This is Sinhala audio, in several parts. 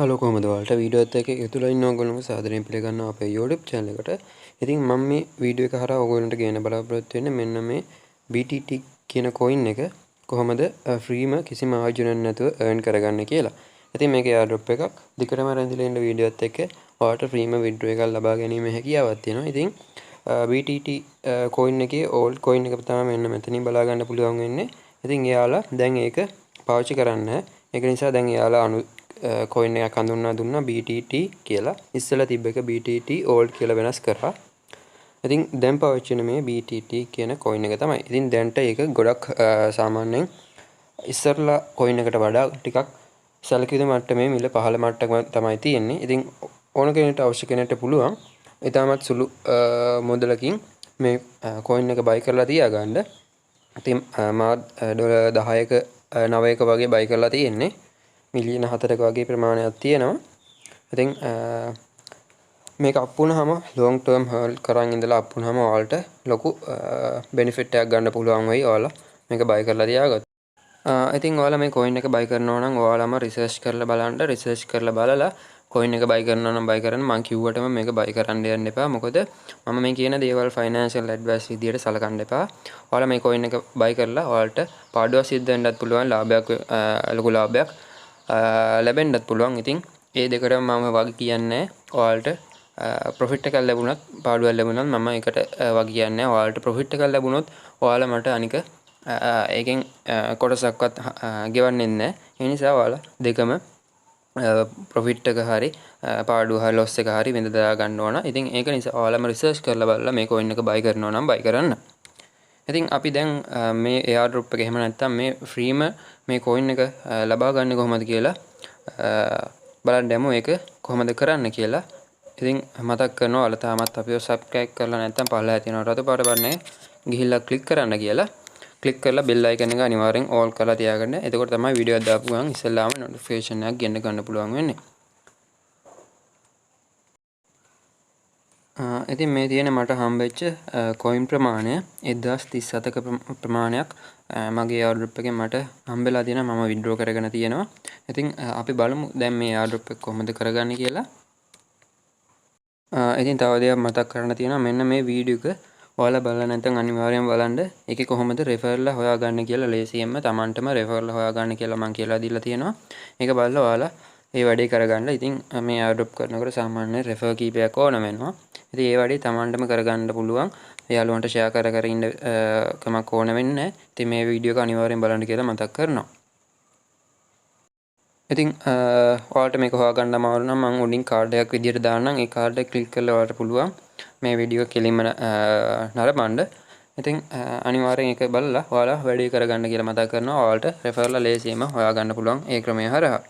හලෝ කොහමද ඔයාලට වීඩියෝ එකක් එකතුලා ඉන්න ඕගොල්ලන්ව සාදරයෙන් පිළිගන්නවා අපේ YouTube channel එකට. ඉතින් මම මේ වීඩියෝ එක හරහා ඕගොල්ලන්ට ගේන්න බලාපොරොත්තු වෙන්නේ මෙන්න මේ BTT කියන coin එක කොහොමද ෆ්‍රීම කිසිම ආයෝජනයක් නැතුව earn කරගන්නේ කියලා. ඉතින් මේකේ airdrop එකක් දිගටම රැඳිලා ඉන්න වීඩියෝත් එක්ක ඔයාලට ෆ්‍රීම withdraw එකක් ලබා ගැනීම හැකියාවක් තියෙනවා. ඉතින් BTT coin එකේ old coin එක තමයි මෙන්න මෙතනින් බලා ගන්න පුළුවන් වෙන්නේ. ඉතින් එයාලා දැන් ඒක පාවිච්චි කරන්න. ඒක නිසා දැන් එයාලා coin එකක් හඳුන්වා දුන්නා BTT කියලා. ඉස්සෙල්ලා තිබ්බ එක BTT old කියලා වෙනස් කරා. ඉතින් දැන් පාවිච්චි වෙන මේ BTT කියන coin එක තමයි. ඉතින් දැන්ට ඒක ගොඩක් සාමාන්‍යයෙන් ඉස්සෙල්ලා coin එකට වඩා ටිකක් සැලකිලි මට්ටමේ මිල පහළ මට්ටමක තමයි තියෙන්නේ. ඉතින් ඕන කෙනෙකුට අවශ්‍ය කෙනෙක්ට පුළුවන් ඊටමත් සුළු මුදලකින් මේ coin එක buy කරලා තියාගන්න. ඉතින් මා ඩොලර් 10ක 9ක වගේ buy කරලා තියෙන්නේ. මිලියන 4ක වගේ ප්‍රමාණයක් තියෙනවා. ඉතින් මේක අප් වුණාම long term hold කරන් ඉඳලා අප් වුණාම ඔයාලට ලොකු benefit එකක් ගන්න පුළුවන් වෙයි ඔයාලා මේක buy කරලා තියාගත්තොත්. ඉතින් ඔයාලා මේ coin එක buy කරනවා නම් ඔයාලම research කරලා බලන්න. research කරලා බලලා coin එක buy කරනවා නම් buy කරන්න. මම කිව්වටම මේක buy කරන්න යන්න එපා. මොකද මම මේ කියන දේවල් financial advice විදියට සලකන්න එපා. ඔයාලා මේ coin එක buy කරලා ඔයාලට පාඩුවක් සිද්ධ වෙන්නත් පුළුවන්. ලාභයක් ලොකු ලාභයක් ලැබෙන්නත් පුළුවන්. ඉතින් ඒ දෙකටම මම වගේ කියන්නේ ඔයාලට ප්‍රොෆිට් එකක් ලැබුණත් පාඩුවක් ලැබුණත් මම ඒකට වගේ කියන්නේ ඔයාලට ප්‍රොෆිට් එකක් ලැබුණොත් ඔයාලා මට අනික ඒකෙන් කොටසක්වත් ගෙවන්නේ නැහැ. ඒ නිසා ඔයාලා දෙකම ප්‍රොෆිට් එක හරි පාඩුව හරි ලොස් එක හරි විඳ දා ගන්න ඕන. ඉතින් ඒක නිසා ඔයාලම රිසර්ච් කරලා බලලා මේ coin එක buy කරනවා නම් buy කරන්න. ඉතින් අපි දැන් මේ airdrop එක එහෙම නැත්නම් මේ ෆ්‍රීම මේ coin එක ලබා ගන්න කොහොමද කියලා බලන්න යමු. ඒක කොහොමද කරන්න කියලා. ඉතින් මතක් කරනවා ඔයාලා තාමත් අපිව subscribe කරලා නැත්නම් පහළලා තියෙන රතු පාට බටන් එක ගිහිල්ලා click කරන්න කියලා. click කරලා bell icon එක අනිවාර්යෙන් all කරලා තියාගන්න. එතකොට තමයි වීඩියෝ එක දාපු ගමන් ඉස්සෙල්ලාම notification එකක් ගෙන්න ගන්න පුළුවන් වෙන්නේ. ඉතින් මේ තියෙන මට හම්බෙච්ච coin ප්‍රමාණය 1037ක ප්‍රමාණයක් මගේ airdrop එකෙන් මට හම්බෙලා තියෙනවා. මම withdraw කරගෙන තියෙනවා. ඉතින් අපි බලමු දැන් මේ airdrop එක කොහොමද කරගන්නේ කියලා. ඉතින් තව දෙයක් මතක් කරන්න තියෙනවා. මෙන්න මේ වීඩියෝ එක ඔයාලා බලලා නැත්නම් අනිවාර්යෙන් බලන්න. ඒකේ කොහොමද referral හොයාගන්නේ කියලා ලේසියෙන්ම Tamanටම referral හොයාගන්න කියලා මම කියලා දීලා තියෙනවා. ඒක බලලා ඔයාලා ඒ වැඩේ කරගන්න. ඉතින් මේ airdrop කරනකොට සාමාන්‍යයෙන් refer කීපයක් ඕන වෙනවා. ඉතින් ඒ වැඩේ Tamanටම කරගන්න පුළුවන්. යාළුවන්ට share කර ඉන්න කමක් ඕන වෙන්නේ නැහැ. ඉතින් මේ වීඩියෝ එක අනිවාර්යෙන් බලන්න කියලා මතක් කරනවා. ඉතින් ඔයාලට මේක හොයාගන්න අමාරු නම් මම උඩින් කාඩ් එකක් විදියට දාන්නම්. ඒ කාඩ් එක ක්ලික් කරලා ඔයාලට පුළුවන් මේ වීඩියෝ එක කෙලින්ම නරඹන්න. ඉතින් අනිවාර්යෙන් ඒක බලලා ඔයාලා වැඩේ කරගන්න කියලා මතක් කරනවා. ඔයාලට referral ලේසියෙන්ම හොයාගන්න පුළුවන් ඒ ක්‍රමය හරහා.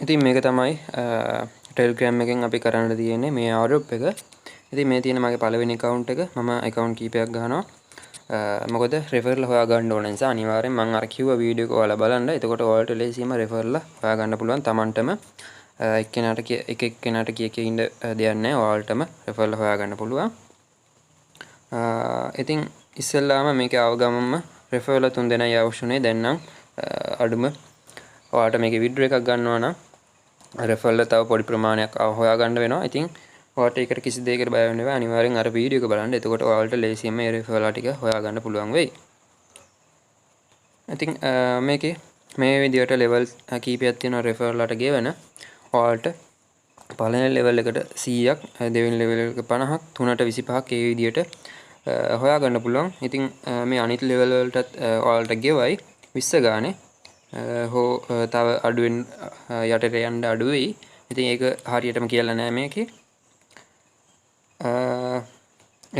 ඉතින් මේක තමයි Telegram එකෙන් අපි කරන්න තියෙන්නේ මේ airdrop එක. ඉතින් මේ තියෙන මගේ පළවෙනි account එක. මම account කීපයක් ගන්නවා. මොකද referral හොයාගන්න ඕන නිසා අනිවාර්යෙන් මම අර කිව්ව වීඩියෝ එක ඔයාලා බලන්න. එතකොට ඔයාලට ලේසියෙන්ම referral හොයාගන්න පුළුවන්. Tamanටම එක්කෙනාට කිය ඉන්න දෙයක් නැහැ. ඔයාලටම referral හොයාගන්න පුළුවන්. ඉතින් ඉස්සෙල්ලාම මේක ආව ගමන්ම referral 3 දෙනයි අවශ්‍යුනේ. දැන් නම් අඩුම ඔයාලට මේකේ withdraw එකක් ගන්නවා නම් referral තව පොඩි ප්‍රමාණයක් හොයාගන්න වෙනවා. ඉතින් ඔයාලට ඒකට කිසි දෙයකට බය වෙන්න එපා. අනිවාර්යෙන් අර වීඩියෝ එක බලන්න. එතකොට ඔයාලට ලේසියෙන්ම මේ referral ටික හොයාගන්න පුළුවන් වෙයි. ඉතින් මේකේ මේ විදියට level කීපයක් තියෙනවා referral වලට ගෙවන. ඔයාලට පළවෙනි level එකට 100ක්, දෙවෙනි level එක 50ක්, තුනට 25ක් ඒ විදියට හොයාගන්න පුළුවන්. ඉතින් මේ අනිත් level වලටත් ඔයාලට ගෙවයි 20 ගානේ. හෝ තව අඩුවෙන් යටට යන්න අඩු වෙයි. ඉතින් ඒක හරියටම කියලා නෑ මේකේ.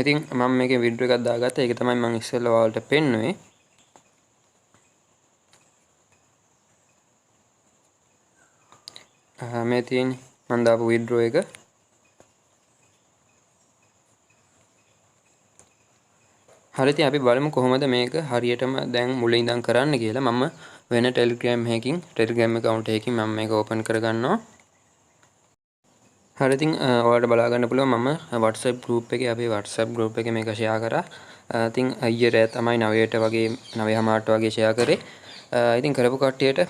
ඉතින් මම මේකේ වීඩියෝ එකක් දාගත්තා. ඒක තමයි මම ඉස්සෙල්ලා ඔයාලට පෙන්නුවේ. මේ තියෙන මම දාපු withdraw එක. හරි ඉතින් අපි බලමු කොහොමද මේක හරියටම දැන් මුලින් ඉඳන් කරන්න කියලා. මම වෙන Telegram account එකකින් මම මේක open කරගන්නවා. හරි ඉතින් ඔයාලට බලා ගන්න පුළුවන් මම WhatsApp group එකේ අපේ WhatsApp group එකේ මේක share කරා. ඉතින් අයියේ රෑ තමයි 9ට වගේ 9:00ට වගේ share කරේ. ඉතින් කරපු කට්ටියට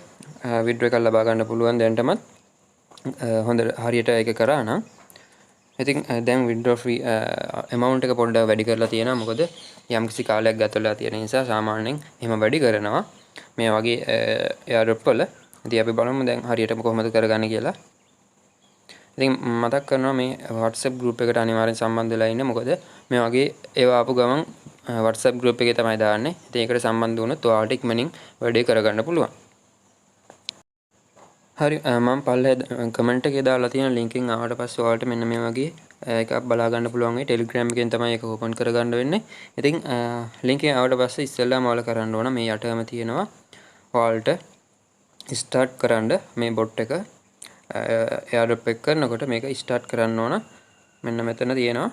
withdraw එකක් ලබා ගන්න පුළුවන් දැන්ටමත් හොඳ හරියට ඒක කරා නම් ඉතින් දැන් withdraw free amount එක පොඩ්ඩක් වැඩි කරලා තියෙනවා මොකද යම්කිසි කාලයක් ගත වෙලා තියෙන නිසා සාමාන්‍යයෙන් එහෙම වැඩි කරනවා මේ වගේ airdrop වල. ඉතින් අපි බලමු දැන් හරියට කොහොමද කරගන්නේ කියලා. ඉතින් මතක් කරනවා මේ WhatsApp group එකට අනිවාර්යෙන් සම්බන්ධ වෙලා ඉන්න මොකද මේ වගේ ඒවා ආපු ගමන් WhatsApp group එකේ තමයි දාන්නේ. ඉතින් ඒකට සම්බන්ධ වුණොත් ඔයාලට ඉක්මනින් වැඩේ කරගන්න පුළුවන්. හරි මම පල්ලේ කමෙන්ට් එකේ දාලා තියෙන link එකෙන් ආවට පස්සේ ඔයාලට මෙන්න මේ වගේ එකක් බලා ගන්න පුළුවන් වෙයි. Telegram එකෙන් තමයි ඒක ඕපන් කරගන්න වෙන්නේ. ඉතින් link එකෙන් ආවට පස්සේ ඉස්සෙල්ලාම ඔයාලා කරන්න ඕන මේ යටම තියෙනවා ඔයාලට start කරන්න මේ bot එක airdrop එක කරනකොට මේක start කරන්න ඕන. මෙන්න මෙතන තියෙනවා.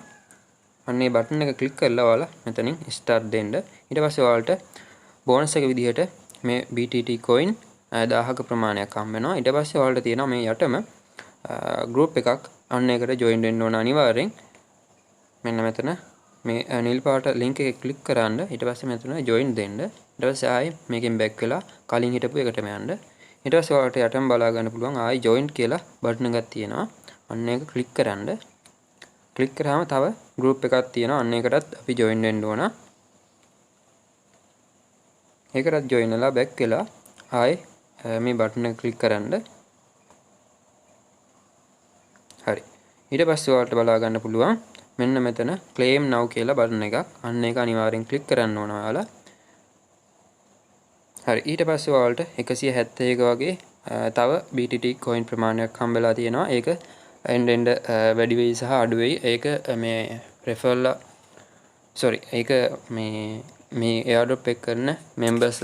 අන්න ඒ බටන් එක ක්ලික් කරලා ඔයාලා මෙතනින් start දෙන්න. ඊට පස්සේ ඔයාලට bonus එක විදිහට මේ BTT coin 1000ක ප්‍රමාණයක් හම්බ වෙනවා. ඊට පස්සේ ඔයාලට තියෙනවා මේ යටම group එකක් අන්න ඒකට join වෙන්න ඕන අනිවාර්යෙන්. මෙන්න මෙතන මේ නිල් පාට link එක ක්ලික් කරන්න. ඊට පස්සේ මෙතන join දෙන්න. ඊට පස්සේ ආයේ මේකෙන් back වෙලා කලින් හිටපු එකටම යන්න. ඊට පස්සේ ඔයාලට යටම බලා ගන්න පුළුවන් ආයි join කියලා බටන් එකක් තියෙනවා. අන්න ඒක ක්ලික් කරන්න. ක්ලික් කරාම තව group එකක් තියෙනවා. අන්න ඒකටත් අපි join වෙන්න ඕන. ඒකටත් join වෙලා back වෙලා ආයි මේ බටන් එක ක්ලික් කරන්න. හරි. ඊට පස්සේ ඔයාලට බලා ගන්න පුළුවන් මෙන්න මෙතන claim now කියලා බටන් එකක්. අන්න ඒක අනිවාර්යෙන් ක්ලික් කරන්න ඕන ඔයාලා. හරි. ඊට පස්සේ ඔයාලට 171 වගේ තව BTT coin ප්‍රමාණයක් හම්බෙලා තියෙනවා. ඒක end වැඩි වෙයි සහ අඩු වෙයි. ඒක මේ referral ඒක මේ airdrop එක කරන members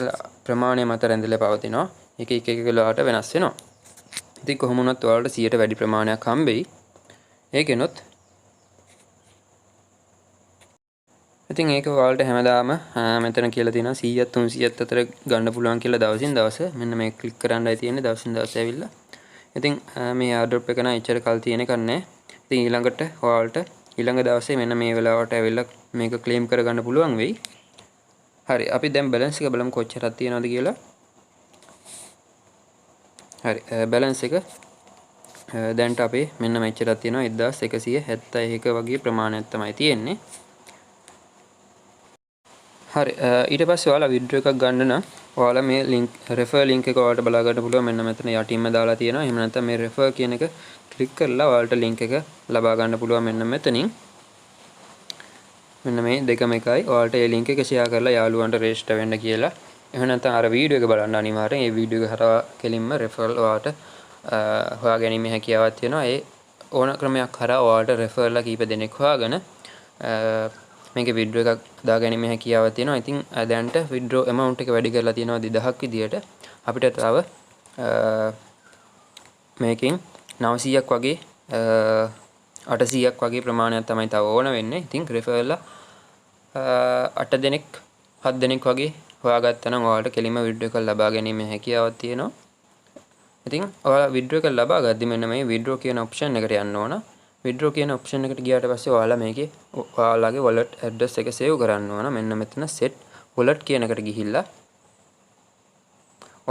ප්‍රමාණය මත රැඳිලා පවතිනවා. ඒක එක වෙලාවට වෙනස් වෙනවා. ඉතින් කොහොම වුණත් ඔයාලට 100ට වැඩි ප්‍රමාණයක් හම්බෙයි. ඒකෙනොත් ඉතින් ඒක ඔයාලට හැමදාම මෙතන කියලා තියෙනවා 100ත් 300ත් අතර ගන්න පුළුවන් කියලා දවසින් දවස. මෙන්න මේක ක්ලික් කරන්නයි තියෙන්නේ දවසින් දවස ඇවිල්ලා. ඉතින් මේ airdrop එක නම් එච්චර කල් තියෙන එකක් නැහැ. ඉතින් ඊළඟට ඔයාලට ඊළඟ දවසේ මෙන්න මේ වෙලාවට ඇවිල්ලා මේක claim කරගන්න පුළුවන් වෙයි. හරි අපි දැන් balance එක බලමු කොච්චරක් තියෙනවද කියලා. හරි balance එක දැන්ට අපේ මෙන්න මෙච්චරක් තියෙනවා 1171 වගේ ප්‍රමාණයක් තමයි තියෙන්නේ. හරි ඊට පස්සේ ඔයාලා withdraw එකක් ගන්න නම් ඔයාලා මේ link refer link එක ඔයාලට බලා ගන්න පුළුවන්. මෙන්න මෙතන යටින්ම දාලා තියෙනවා. එහෙම නැත්නම් මේ refer කියන එක ක්ලික් කරලා ඔයාලට link එක ලබා ගන්න පුළුවන් මෙන්න මෙතනින්. මෙන්න මේ දෙකම එකයි. ඔයාලට මේ link එක share කරලා යාළුවන්ට register වෙන්න කියලා. එහෙම නැත්නම් අර වීඩියෝ එක බලන්න අනිවාර්යෙන්. මේ වීඩියෝ එක හරහා කෙලින්ම referral ඔයාලට හොයා ගැනීම හැකියාවක් තියෙනවා. ඒ ඕන ක්‍රමයක් හරහා ඔයාලට referral කීප දෙනෙක් හොයාගෙන මේකේ withdraw එකක් දා ගැනීම හැකියාවක් තියෙනවා. ඉතින් දැන්ට withdraw amount එක වැඩි කරලා තියෙනවා 2000ක් විදියට. අපිට තව මේකෙන් 900ක් වගේ 800ක් වගේ ප්‍රමාණයක් තමයි තව ඕන වෙන්නේ. ඉතින් referral 8 දෙනෙක් 7 දෙනෙක් වගේ හොයාගත්තා නම් ඔයාලට කෙලින්ම withdraw එකක් ලබා ගැනීම හැකියාවක් තියෙනවා. ඉතින් ඔයාලා withdraw එකක් ලබා ගද්දි මෙන්න මේ withdraw කියන option එකට යන්න ඕන. withdraw කියන option එකට ගියාට පස්සේ ඔයාලා මේකේ ඔයාලගේ wallet address එක save කරන්න ඕන. මෙන්න මෙතන set wallet කියන එකට ගිහිල්ලා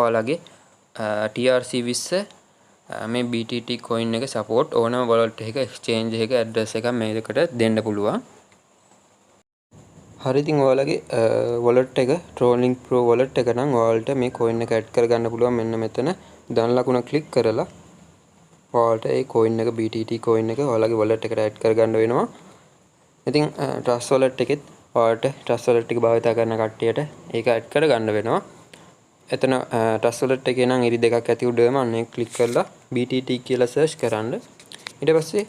ඔයාලගේ TRC20 මේ BTT coin එක support ඕනම wallet එක exchange එක address එකක් මේකට දෙන්න පුළුවන්. හරි ඉතින් ඔයාලගේ wallet එක Trolling Pro wallet එක නම් ඔයාලට මේ coin එක add කරගන්න පුළුවන්. මෙන්න මෙතන දන් ලකුණ click කරලා ඔයාලට ඒ coin එක BTT coin එක ඔයාලගේ wallet එකට add කරගන්න වෙනවා. ඉතින් trust wallet එකෙත් ඔයාලට trust wallet එක භාවිත කරන කට්ටියට ඒක add කරගන්න වෙනවා. එතන trust wallet එකේ නම් ඉරි දෙකක් ඇති උඩම අන්න ඒක click කරලා BTT කියලා search කරන්න. ඊට පස්සේ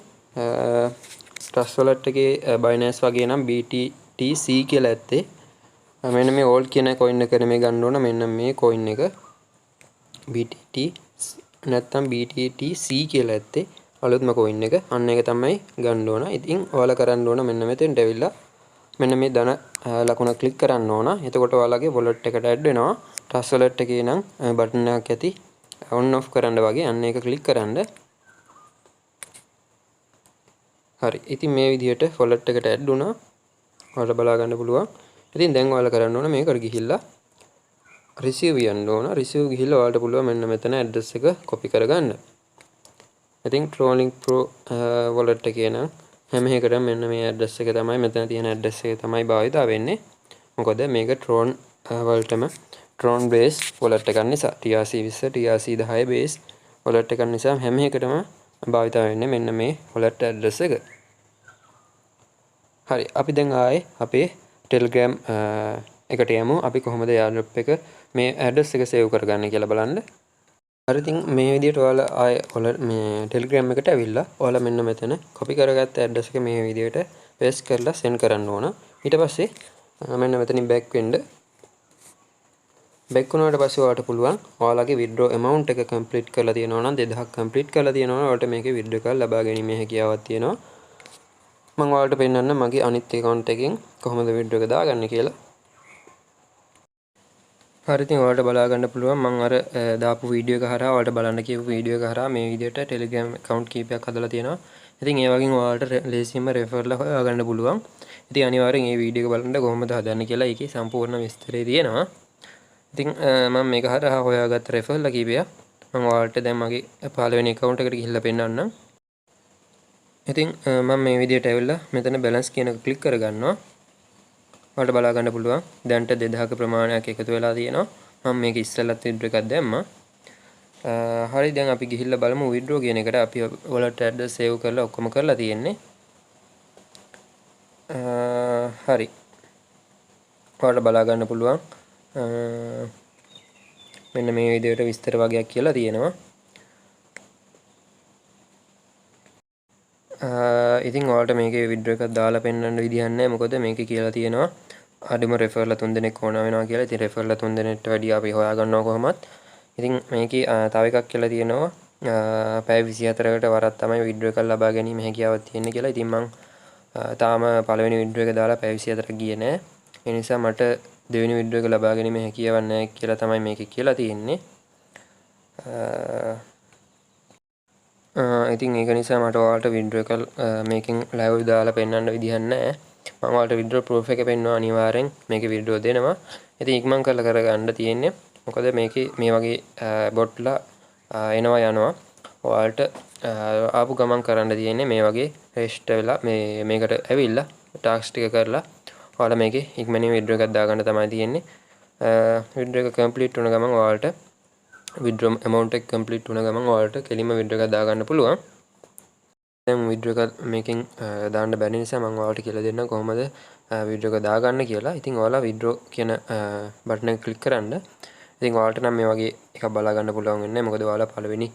trust wallet එකේ Binance වගේ නම් BTTC කියලා ඇත්තේ. මෙන්න මේ old කියන coin එක නෙමෙයි ගන්න ඕන. මෙන්න මේ coin එක BTT නැත්නම් BTTC කියලා ඇත්තේ අලුත්ම coin එක. අන්න ඒක තමයි ගන්න ඕන. ඉතින් ඔයාලා කරන්න ඕන මෙන්න මෙතෙන්ට ඇවිල්ලා මෙන්න මේ ධන ලකුණ ක්ලික් කරන්න ඕන. එතකොට ඔයාලගේ wallet එකට add වෙනවා. trust wallet එකේ නම් බටන් එකක් ඇති on off කරන්න වගේ. අන්න ඒක ක්ලික් කරන්න. හරි. ඉතින් මේ විදිහට wallet එකට add වුණා. ඔයාලා බලා ගන්න පුළුවන්. ඉතින් දැන් ඔයාලා කරන්න ඕන මේකට ගිහිල්ලා receive යන්න ඕන. receive ගිහිල්ලා ඔයාලට පුළුවන් මෙන්න මෙතන address එක copy කරගන්න. ඉතින් Trolling Pro wallet එකේ නම් හැම එකටම මෙන්න මේ address එක තමයි මෙතන තියෙන address එක තමයි භාවිතා වෙන්නේ. මොකද මේක Tron වලටම Tron base wallet එකක් නිසා TRC20 TRC10 base wallet එකක් නිසා හැම එකටම භාවිතා වෙන්නේ මෙන්න මේ wallet address එක. හරි අපි දැන් ආයේ අපේ Telegram එකට යමු. අපි කොහොමද AirDrop එක මේ address එක save කරගන්නේ කියලා බලන්න. හරි ඉතින් මේ විදිහට ඔයාලා ආයේ මේ Telegram එකට ඇවිල්ලා ඔයාලා මෙන්න මෙතන copy කරගත්ත address එක මේ විදිහට paste කරලා send කරන්න ඕන. ඊට පස්සේ මෙන්න මෙතනින් back වෙන්න. back වුණාට පස්සේ ඔයාලට පුළුවන් ඔයාලගේ withdraw amount එක complete කරලා තියෙනවා නම් 2000ක් complete කරලා තියෙනවා නම් ඔයාලට මේකේ withdraw එකක් ලබා ගැනීමේ හැකියාවක් තියෙනවා. මම ඔයාලට පෙන්නන්න මගේ අනිත් account එකෙන් කොහොමද withdraw එක දාගන්නේ කියලා. හරි ඉතින් ඔයාලට බලා ගන්න පුළුවන් මම අර දාපු වීඩියෝ එක හරහා ඔයාලට බලන්න කියපු වීඩියෝ එක හරහා මේ විදිහට Telegram account කීපයක් හදලා තියෙනවා. ඉතින් ඒ වගේම ඔයාලට ලේසියෙන්ම referral හොයා ගන්න පුළුවන්. ඉතින් අනිවාර්යෙන් මේ වීඩියෝ එක බලන්න කොහොමද හදන්නේ කියලා ඒකේ සම්පූර්ණ විස්තරය තියෙනවා. ඉතින් මම මේක හරහා හොයාගත්ත referral කීපයක් මම ඔයාලට දැන් මගේ පළවෙනි account එකට ගිහිල්ලා පෙන්නන්නම්. ඉතින් මම මේ විදිහට ඇවිල්ලා මෙතන balance කියන එක click කරගන්නවා. ඔයාලට බලා ගන්න පුළුවන් දැන්ට 2000ක ප්‍රමාණයක් එකතු වෙලා තියෙනවා. මම මේක ඉස්සෙල්ලත් withdraw එකක් දැම්මා. හරි දැන් අපි ගිහිල්ලා බලමු withdraw කියන එකට අපි wallet address save කරලා ඔක්කොම කරලා තියෙන්නේ. හරි. ඔයාලට බලා ගන්න පුළුවන් මෙන්න මේ විදිහට විස්තර වගේක් කියලා තියෙනවා. ඉතින් ඔයාලට මේකේ withdraw එකක් දාලා පෙන්නන්න විදිහක් නැහැ. මොකද මේකේ කියලා තියෙනවා අඩුම referral 3 දෙනෙක් ඕන වෙනවා කියලා. ඉතින් referral 3 දෙනෙක්ට වැඩිය අපි හොයාගන්නවා කොහොමත්. ඉතින් මේකේ තව එකක් කියලා තියෙනවා පැය 24කට වරක් තමයි withdraw එකක් ලබා ගැනීම හැකියාවක් තියෙන්නේ කියලා. ඉතින් මම තාම පළවෙනි withdraw එක දාලා පැය 24ක් ගියේ නැහැ. ඒ නිසා මට දෙවෙනි withdraw එක ලබා ගැනීම හැකියාවක් නැහැ කියලා තමයි මේකේ කියලා තියෙන්නේ. ඉතින් ඒක නිසා මට ඔයාලට withdraw එක මේකෙන් live දාලා පෙන්වන්න විදිහක් නැහැ. මම ඔයාලට withdraw proof එක පෙන්වනවා අනිවාර්යෙන් මේකේ withdraw දෙනවා. ඉතින් ඉක්මන් කරලා කරගන්න තියෙන්නේ. මොකද මේකේ මේ වගේ බොට්ලා එනවා යනවා. ඔයාලට ආපු ගමන් කරන්න තියෙන්නේ මේ වගේ register වෙලා මේකට ඇවිල්ලා task ටික කරලා ඔයාලා මේකේ ඉක්මනින් withdraw එකක් දාගන්න තමයි තියෙන්නේ. withdraw එක complete වුණ ගමන් ඔයාලට withdraw amount එක complete වුණ ගමන් ඔයාලට කෙලින්ම withdraw එකක් දාගන්න පුළුවන්. දැන් withdraw එකක් මේකෙන් දාන්න බැරි නිසා මම ඔයාලට කියලා දෙන්නම් කොහොමද withdraw එක දාගන්න කියලා. ඉතින් ඔයාලා withdraw කියන බටන් එක click කරන්න. ඉතින් ඔයාලට නම් මේ වගේ එකක් බලා ගන්න පුළුවන් වෙන්නේ නැහැ. මොකද ඔයාලා පළවෙනි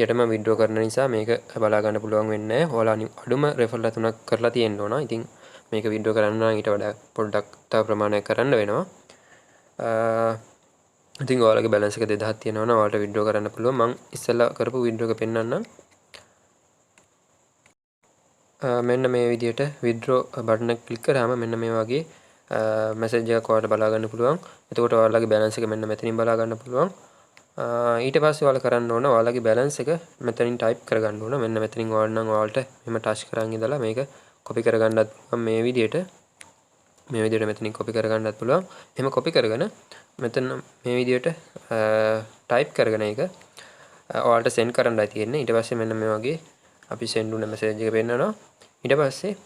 යටම withdraw කරන නිසා මේක බලා ගන්න පුළුවන් වෙන්නේ නැහැ. ඔයාලා අඩුම referral 3ක් කරලා තියෙන්න ඕන. ඉතින් මේක withdraw කරන්න නම් ඊට වඩා පොඩ්ඩක් තව ප්‍රමාණයක් කරන්න වෙනවා. ඉතින් ඔයාලගේ balance එක 2000ක් තියෙනවා නම් ඔයාලට withdraw කරන්න පුළුවන්. මම ඉස්සෙල්ලා කරපු withdraw එක පෙන්නන්නම්. මෙන්න මේ විදිහට withdraw button එක click කරාම මෙන්න මේ වගේ message එකක් ඔයාලට බලා ගන්න පුළුවන්. එතකොට ඔයාලගේ balance එක මෙන්න මෙතනින් බලා ගන්න පුළුවන්. ඊට පස්සේ ඔයාලා කරන්න ඕන ඔයාලගේ balance එක මෙතනින් type කරගන්න ඕන. මෙන්න මෙතනින් ඔයාලා නම් ඔයාලට මෙහෙම touch කරන් ඉඳලා මේක copy කරගන්නත් පුළුවන් මේ විදිහට මෙතනින් copy කරගන්නත් පුළුවන්. එහෙම copy කරගෙන මෙතන මේ විදිහට type කරගෙන ඒක ඔයාලට send කරන්නයි තියෙන්නේ. ඊට පස්සේ මෙන්න මේ වගේ අපි send උන message එක පෙන්නනවා. ඊට පස්සේ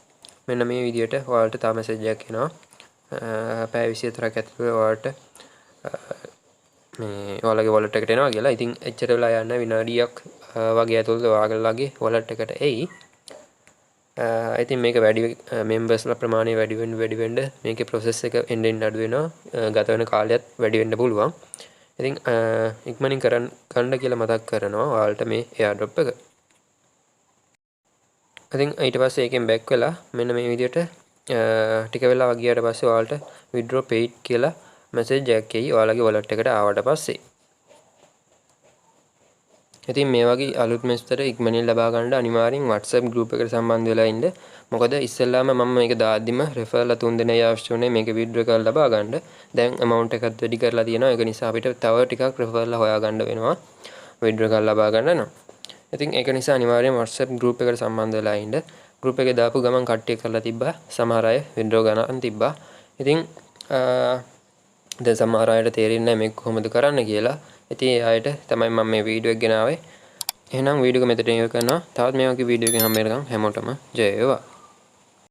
මෙන්න මේ විදිහට ඔයාලට තව message එකක් එනවා. පැය 24ක් ඇතුළත ඔයාලට මේ ඔයාලගේ wallet එකට එනවා කියලා. ඉතින් එච්චර වෙලා යන්න විනාඩියක් වගේ ඇතුළත ඔයාලගේ wallet එකට එයි. ඉතින් මේක වැඩි members ප්‍රමාණය වැඩි වෙන්න මේකේ process එක එන්න අඩු වෙනවා. ගත වෙන කාලයත් වැඩි වෙන්න පුළුවන්. ඉතින් ඉක්මනින් ගන්න කියලා මතක් කරනවා ඔයාලට මේ AirDrop එක. ඉතින් ඊට පස්සේ ඒකෙන් back වෙලා මෙන්න මේ විදිහට ටික වෙලා ගියාට පස්සේ ඔයාලට withdraw paid කියලා message එකක් එයි ඔයාලගේ wallet එකට ආවට පස්සේ. ඉතින් මේ වගේ අලුත් විස්තර ඉක්මනින් ලබා ගන්න අනිවාර්යෙන් WhatsApp group එකට සම්බන්ධ වෙලා ඉන්න. මොකද ඉස්සෙල්ලාම මම මේක දාද්දිම referral 3 දෙනෙක් අවශ්‍ය වුණේ මේක withdraw එකක් ලබා ගන්න. දැන් amount එකත් වැඩි කරලා තියෙනවා. ඒක නිසා අපිට තව ටිකක් referral හොයා ගන්න වෙනවා withdraw එකක් ලබා ගන්න නම්. ඉතින් ඒක නිසා අනිවාර්යෙන් WhatsApp group එකට සම්බන්ධ වෙලා ඉන්න. group එකේ දාපු ගමන් කට්ටිය කරලා තිබ්බා. සමහර අය withdraw ගන්න තිබ්බා. ඉතින් දැන් සමහර අයට තේරෙන්නේ නැහැ මේක කොහොමද කරන්න කියලා. ඉතින් ඒ අයට තමයි මම මේ වීඩියෝ එක ගෙනාවේ. එහෙනම් වීඩියෝ එක මෙතන ඉවර කරනවා. තවත් මේ වගේ වීඩියෝ එකකින් හම්බ වෙනකම් හැමෝටම ජය වේවා.